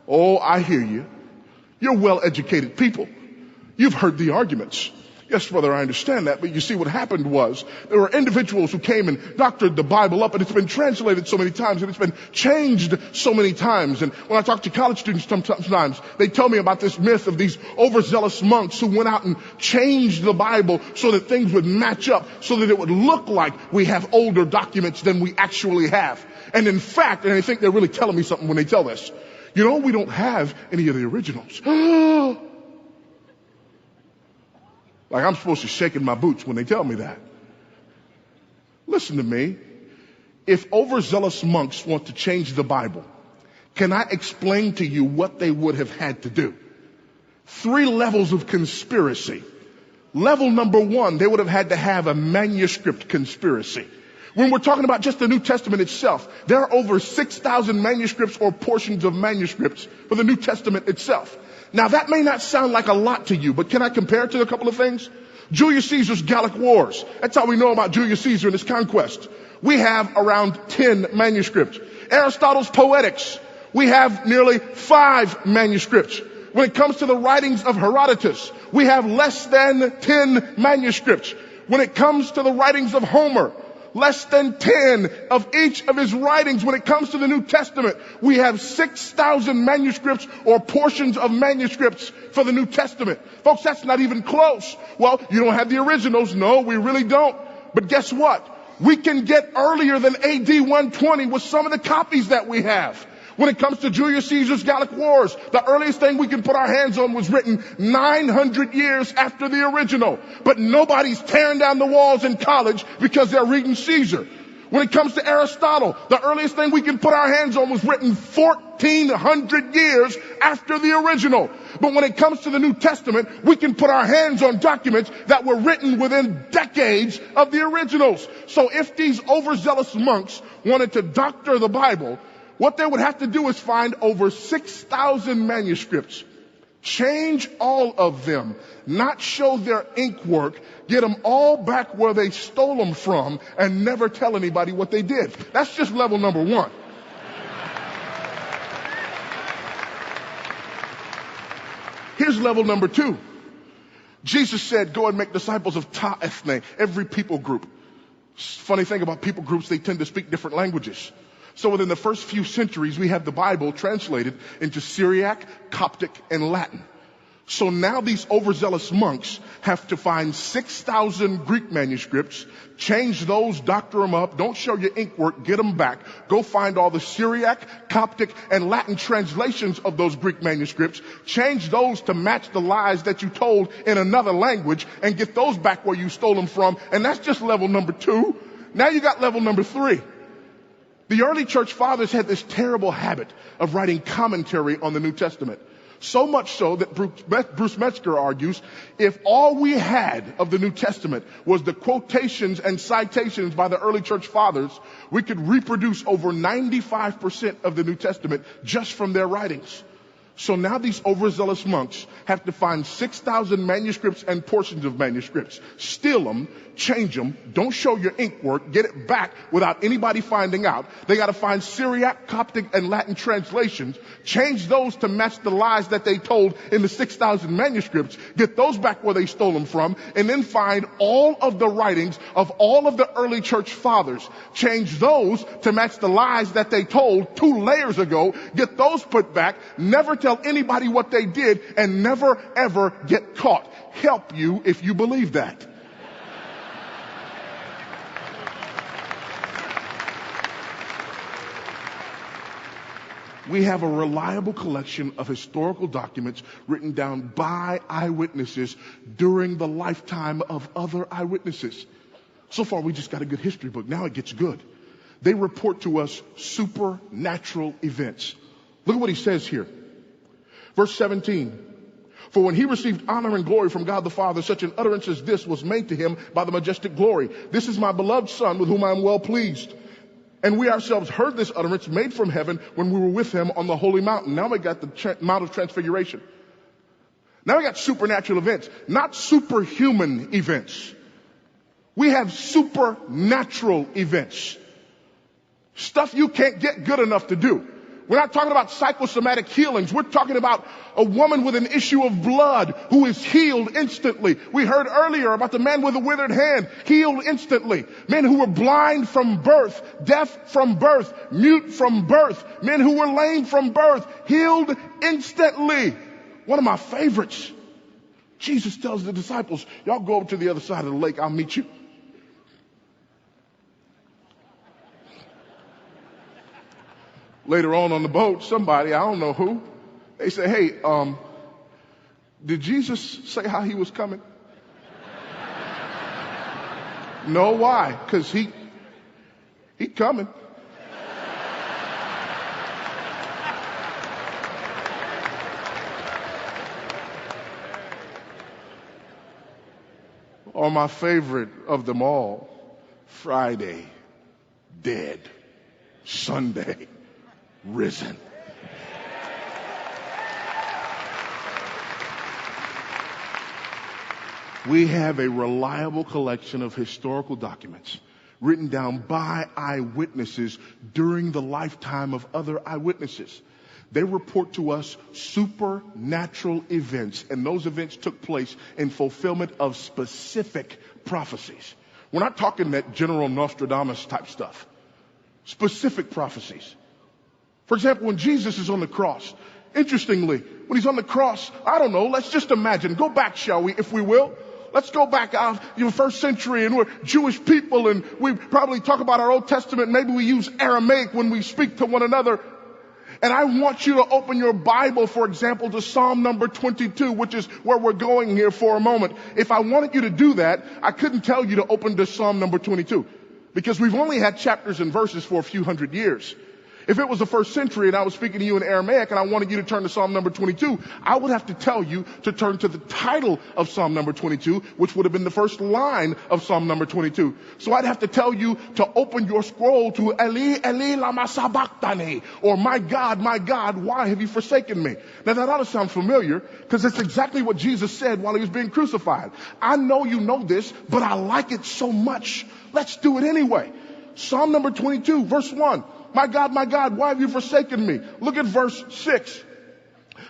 Oh, I hear you. You're well-educated people. You've heard the arguments. Yes, brother, I understand that. But you see, what happened was there were individuals who came and doctored the Bible up, and it's been translated so many times, and it's been changed so many times. And when I talk to college students sometimes, they tell me about this myth of these overzealous monks who went out and changed the Bible so that things would match up, so that it would look like we have older documents than we actually have. And in fact, and I think they're really telling me something when they tell this, you know, we don't have any of the originals. Like I'm supposed to shake in my boots when they tell me that. Listen to me. If overzealous monks want to change the Bible, can I explain to you what they would have had to do? 3 levels of conspiracy. Level number 1, they would have had to have a manuscript conspiracy. When we're talking about just the New Testament itself, there are over 6,000 manuscripts or portions of manuscripts for the New Testament itself. Now, that may not sound like a lot to you, but can I compare it to a couple of things? Julius Caesar's Gallic Wars. That's how we know about Julius Caesar and his conquest. We have around 10 manuscripts. Aristotle's Poetics. We have nearly 5 manuscripts. When it comes to the writings of Herodotus, we have less than 10 manuscripts. When it comes to the writings of Homer, less than 10 of each of his writings. When it comes to the New Testament, we have 6,000 manuscripts or portions of manuscripts for the New Testament. Folks, that's not even close. Well, you don't have the originals. No, we really don't. But guess what? We can get earlier than AD 120 with some of the copies that we have. When it comes to Julius Caesar's Gallic Wars, the earliest thing we can put our hands on was written 900 years after the original. But nobody's tearing down the walls in college because they're reading Caesar. When it comes to Aristotle, the earliest thing we can put our hands on was written 1,400 years after the original. But when it comes to the New Testament, we can put our hands on documents that were written within decades of the originals. So if these overzealous monks wanted to doctor the Bible, what they would have to do is find over 6,000 manuscripts, change all of them, not show their ink work, get them all back where they stole them from, and never tell anybody what they did. That's just level number 1. Here's level number 2. Jesus said, go and make disciples of ta ethne, every people group. Funny thing about people groups, they tend to speak different languages. So within the first few centuries, we have the Bible translated into Syriac, Coptic, and Latin. So now these overzealous monks have to find 6,000 Greek manuscripts, change those, doctor them up, don't show your ink work, get them back, go find all the Syriac, Coptic, and Latin translations of those Greek manuscripts, change those to match the lies that you told in another language, and get those back where you stole them from. And that's just level number 2. Now you got level number 3. The early church fathers had this terrible habit of writing commentary on the New Testament. So much so that Bruce Metzger argues, if all we had of the New Testament was the quotations and citations by the early church fathers, we could reproduce over 95% of the New Testament just from their writings. So now these overzealous monks have to find 6,000 manuscripts and portions of manuscripts, steal them, change them, don't show your ink work, get it back without anybody finding out. They got to find Syriac, Coptic, and Latin translations, change those to match the lies that they told in the 6,000 manuscripts, get those back where they stole them from, and then find all of the writings of all of the early church fathers, change those to match the lies that they told 2 layers ago, get those put back, never tell anybody what they did, and never ever get caught. Help you if you believe that. We have a reliable collection of historical documents written down by eyewitnesses during the lifetime of other eyewitnesses. So far, we just got a good history book. Now it gets good. They report to us supernatural events. Look at what he says here. Verse 17. For when he received honor and glory from God the Father, such an utterance as this was made to him by the majestic glory. This is my beloved Son with whom I am well pleased. And we ourselves heard this utterance made from heaven when we were with him on the holy mountain. Now we got the Mount of Transfiguration. Now we got supernatural events, not superhuman events. We have supernatural events. Stuff you can't get good enough to do. We're not talking about psychosomatic healings. We're talking about a woman with an issue of blood who is healed instantly. We heard earlier about the man with a withered hand, healed instantly. Men who were blind from birth, deaf from birth, mute from birth. Men who were lame from birth, healed instantly. One of my favorites. Jesus tells the disciples, y'all go over to the other side of the lake, I'll meet you. Later on the boat, somebody, I don't know who, they say, hey, did Jesus say how he was coming? No, why? Because he coming. Or my favorite of them all, Friday, dead, Sunday, risen. We have a reliable collection of historical documents written down by eyewitnesses during the lifetime of other eyewitnesses. They report to us supernatural events, and those events took place in fulfillment of specific prophecies. We're not talking that General Nostradamus type stuff. Specific prophecies. For example, when Jesus is on the cross, interestingly, when he's on the cross, I don't know, let's just imagine, go back, shall we, if we will. Let's go back out in the first century, and we're Jewish people, and we probably talk about our Old Testament. Maybe we use Aramaic when we speak to one another. And I want you to open your Bible, for example, to Psalm number 22, which is where we're going here for a moment. If I wanted you to do that, I couldn't tell you to open to Psalm number 22, because we've only had chapters and verses for a few hundred years. If it was the first century and I was speaking to you in Aramaic and I wanted you to turn to Psalm number 22, I would have to tell you to turn to the title of Psalm number 22, which would have been the first line of Psalm number 22. So I'd have to tell you to open your scroll to Eli, Eli, lama sabachthani, or my God, why have you forsaken me? Now that ought to sound familiar, because it's exactly what Jesus said while he was being crucified. I know you know this, but I like it so much. Let's do it anyway. Psalm number 22, verse 1. My God, why have you forsaken me? Look at verse 6.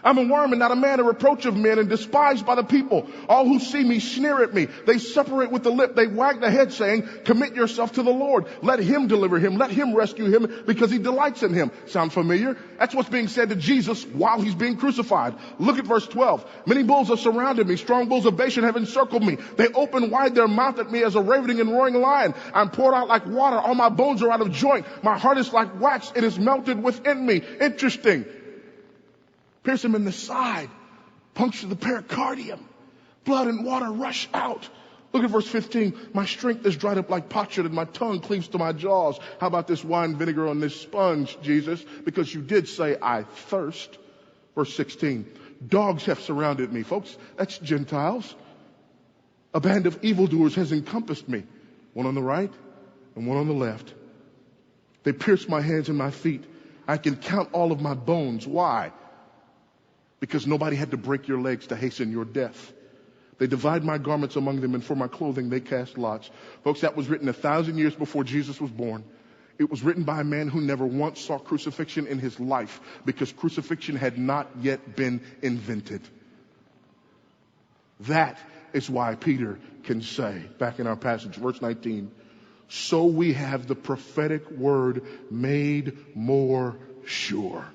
I'm a worm and not a man, a reproach of men and despised by the people. All who see me sneer at me. They separate with the lip. They wag the head saying, commit yourself to the Lord. Let him deliver him. Let him rescue him because he delights in him. Sound familiar? That's what's being said to Jesus while he's being crucified. Look at verse 12. Many bulls have surrounded me. Strong bulls of Bashan have encircled me. They open wide their mouth at me as a ravening and roaring lion. I'm poured out like water. All my bones are out of joint. My heart is like wax. It is melted within me. Interesting. Pierce him in the side, puncture the pericardium, blood and water rush out. Look at verse 15. My strength is dried up like potsherd and my tongue cleaves to my jaws. How about this wine vinegar on this sponge, Jesus? Because you did say I thirst. Verse 16. Dogs have surrounded me. Folks, that's Gentiles. A band of evildoers has encompassed me. One on the right and one on the left. They pierce my hands and my feet. I can count all of my bones. Why? Because nobody had to break your legs to hasten your death. They divide my garments among them, and for my clothing they cast lots. Folks, that was written 1,000 years before Jesus was born. It was written by a man who never once saw crucifixion in his life, because crucifixion had not yet been invented. That is why Peter can say, back in our passage, verse 19, so we have the prophetic word made more sure.